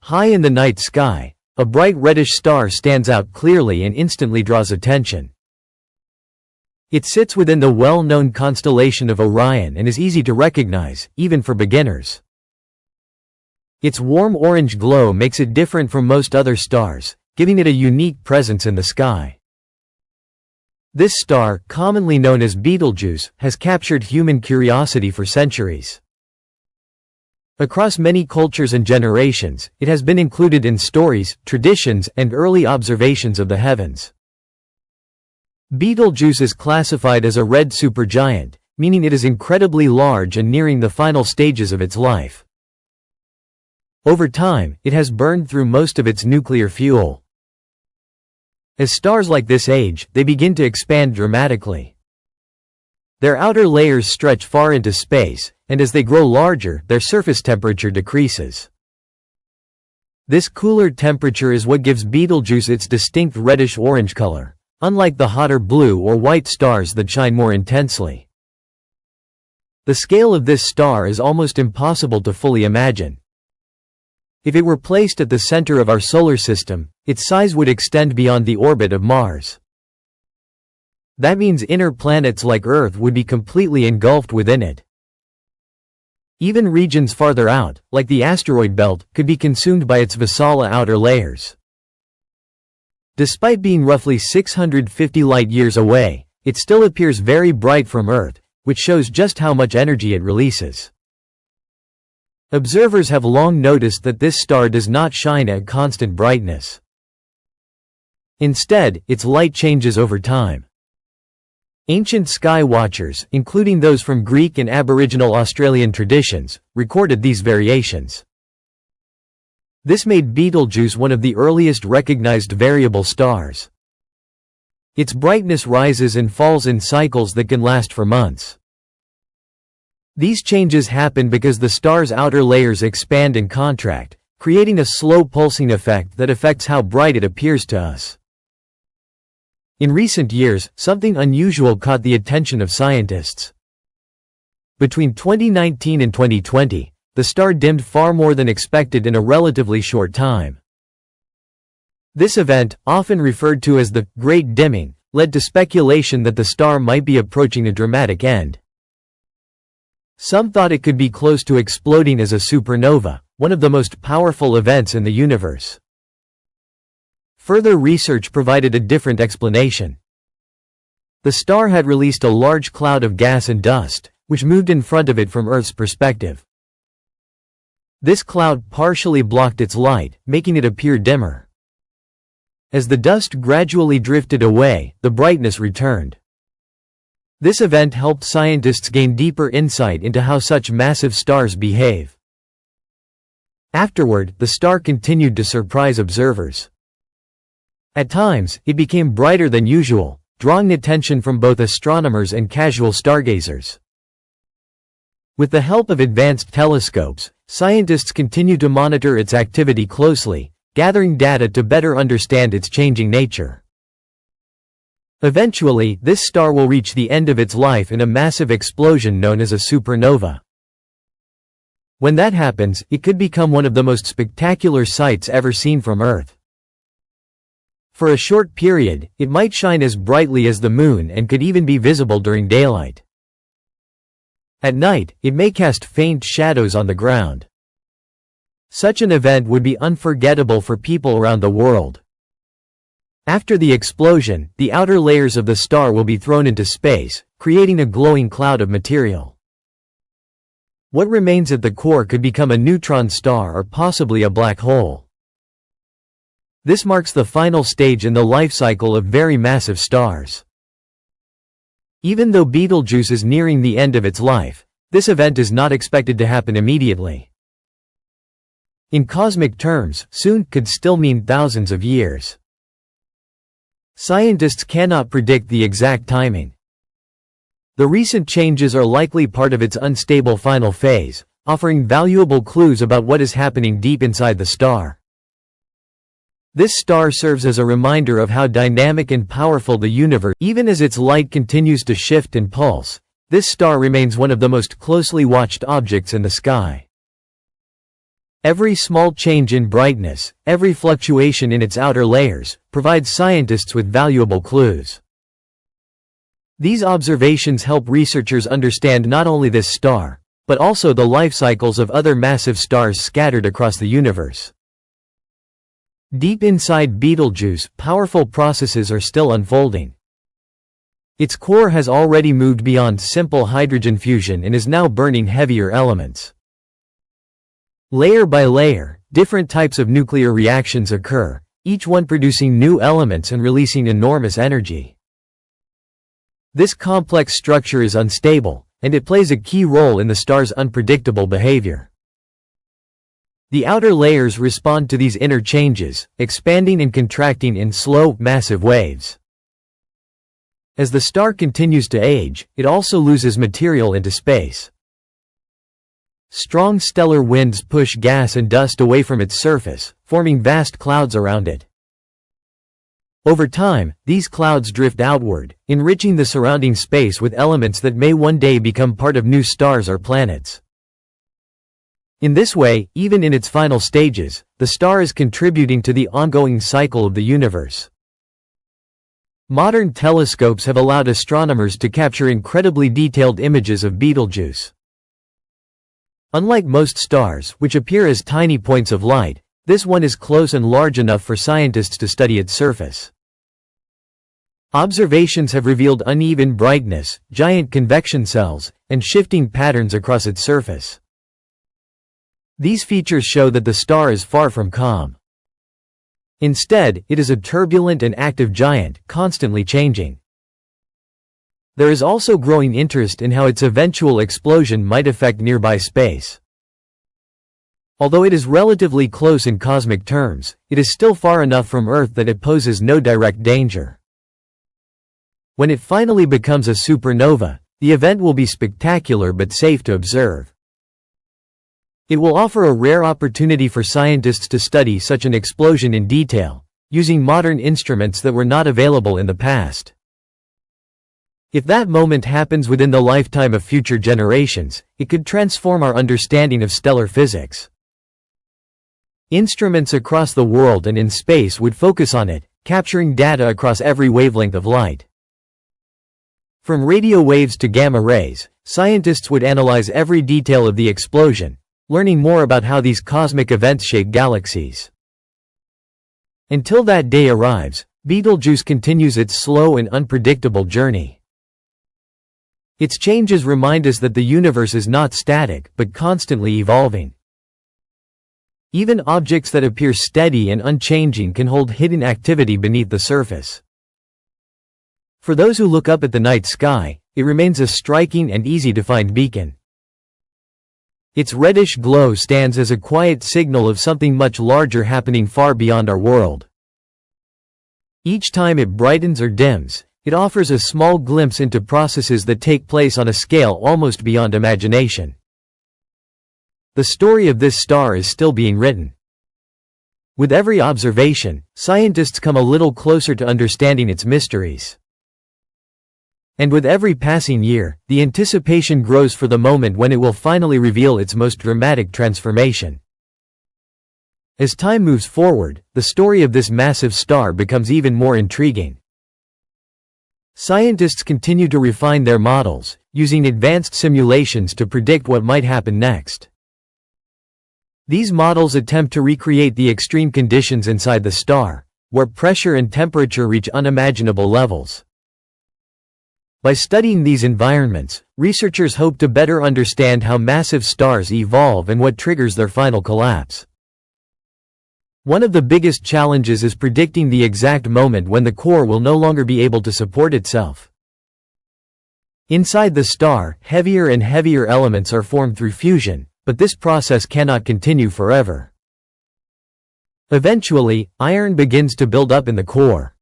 High in the night sky, a bright reddish star stands out clearly and instantly draws attention. It sits within the well-known constellation of Orion and is easy to recognize, even for beginners. Its warm orange glow makes it different from most other stars, giving it a unique presence in the sky. This star, commonly known as Betelgeuse, has captured human curiosity for centuries. Across many cultures and generations, it has been included in stories, traditions, and early observations of the heavens. Betelgeuse is classified as a red supergiant, meaning it is incredibly large and nearing the final stages of its life. Over time, it has burned through most of its nuclear fuel. As stars like this age, they begin to expand dramatically. Their outer layers stretch far into space, and as they grow larger, their surface temperature decreases. This cooler temperature is what gives Betelgeuse its distinct reddish-orange color, unlike the hotter blue or white stars that shine more intensely. The scale of this star is almost impossible to fully imagine. If it were placed at the center of our solar system, its size would extend beyond the orbit of Mars. That means inner planets like Earth would be completely engulfed within it. Even regions farther out, like the asteroid belt, could be consumed by its Valhalla outer layers. Despite being roughly 650 light-years away, it still appears very bright from Earth, which shows just how much energy it releases. Observers have long noticed that this star does not shine at constant brightness. Instead, its light changes over time. Ancient sky watchers, including those from Greek and Aboriginal Australian traditions, recorded these variations. This made Betelgeuse one of the earliest recognized variable stars. Its brightness rises and falls in cycles that can last for months. These changes happen because the star's outer layers expand and contract, creating a slow pulsing effect that affects how bright it appears to us. In recent years, something unusual caught the attention of scientists. Between 2019 and 2020, the star dimmed far more than expected in a relatively short time. This event, often referred to as the Great Dimming, led to speculation that the star might be approaching a dramatic end. Some thought it could be close to exploding as a supernova, one of the most powerful events in the universe. Further research provided a different explanation. The star had released a large cloud of gas and dust, which moved in front of it from Earth's perspective. This cloud partially blocked its light, making it appear dimmer. As the dust gradually drifted away, the brightness returned. This event helped scientists gain deeper insight into how such massive stars behave. Afterward, the star continued to surprise observers. At times, it became brighter than usual, drawing attention from both astronomers and casual stargazers. With the help of advanced telescopes, scientists continue to monitor its activity closely, gathering data to better understand its changing nature. Eventually, this star will reach the end of its life in a massive explosion known as a supernova. When that happens, it could become one of the most spectacular sights ever seen from Earth. For a short period, it might shine as brightly as the moon and could even be visible during daylight. At night, it may cast faint shadows on the ground. Such an event would be unforgettable for people around the world. After the explosion, the outer layers of the star will be thrown into space, creating a glowing cloud of material. What remains at the core could become a neutron star or possibly a black hole. This marks the final stage in the life cycle of very massive stars. Even though Betelgeuse is nearing the end of its life, this event is not expected to happen immediately. In cosmic terms, soon could still mean thousands of years. Scientists cannot predict the exact timing. The recent changes are likely part of its unstable final phase, offering valuable clues about what is happening deep inside the star. This star serves as a reminder of how dynamic and powerful the universe is. Even as its light continues to shift and pulse, this star remains one of the most closely watched objects in the sky. Every small change in brightness, every fluctuation in its outer layers, provides scientists with valuable clues. These observations help researchers understand not only this star, but also the life cycles of other massive stars scattered across the universe. Deep inside Betelgeuse, powerful processes are still unfolding. Its core has already moved beyond simple hydrogen fusion and is now burning heavier elements. Layer by layer, different types of nuclear reactions occur, each one producing new elements and releasing enormous energy. This complex structure is unstable, and it plays a key role in the star's unpredictable behavior. The outer layers respond to these inner changes, expanding and contracting in slow, massive waves. As the star continues to age, it also loses material into space. Strong stellar winds push gas and dust away from its surface, forming vast clouds around it. Over time, these clouds drift outward, enriching the surrounding space with elements that may one day become part of new stars or planets. In this way, even in its final stages, the star is contributing to the ongoing cycle of the universe. Modern telescopes have allowed astronomers to capture incredibly detailed images of Betelgeuse. Unlike most stars, which appear as tiny points of light, this one is close and large enough for scientists to study its surface. Observations have revealed uneven brightness, giant convection cells, and shifting patterns across its surface. These features show that the star is far from calm. Instead, it is a turbulent and active giant, constantly changing. There is also growing interest in how its eventual explosion might affect nearby space. Although it is relatively close in cosmic terms, it is still far enough from Earth that it poses no direct danger. When it finally becomes a supernova, the event will be spectacular but safe to observe. It will offer a rare opportunity for scientists to study such an explosion in detail, using modern instruments that were not available in the past. If that moment happens within the lifetime of future generations, it could transform our understanding of stellar physics. Instruments across the world and in space would focus on it, capturing data across every wavelength of light. From radio waves to gamma rays, scientists would analyze every detail of the explosion, learning more about how these cosmic events shape galaxies. Until that day arrives, Betelgeuse continues its slow and unpredictable journey. Its changes remind us that the universe is not static, but constantly evolving. Even objects that appear steady and unchanging can hold hidden activity beneath the surface. For those who look up at the night sky, it remains a striking and easy-to-find beacon. Its reddish glow stands as a quiet signal of something much larger happening far beyond our world. Each time it brightens or dims, it offers a small glimpse into processes that take place on a scale almost beyond imagination. The story of this star is still being written. With every observation, scientists come a little closer to understanding its mysteries. And with every passing year, the anticipation grows for the moment when it will finally reveal its most dramatic transformation. As time moves forward, the story of this massive star becomes even more intriguing. Scientists continue to refine their models, using advanced simulations to predict what might happen next. These models attempt to recreate the extreme conditions inside the star, where pressure and temperature reach unimaginable levels. By studying these environments, researchers hope to better understand how massive stars evolve and what triggers their final collapse. One of the biggest challenges is predicting the exact moment when the core will no longer be able to support itself. Inside the star, heavier and heavier elements are formed through fusion, but this process cannot continue forever. Eventually, iron begins to build up in the core.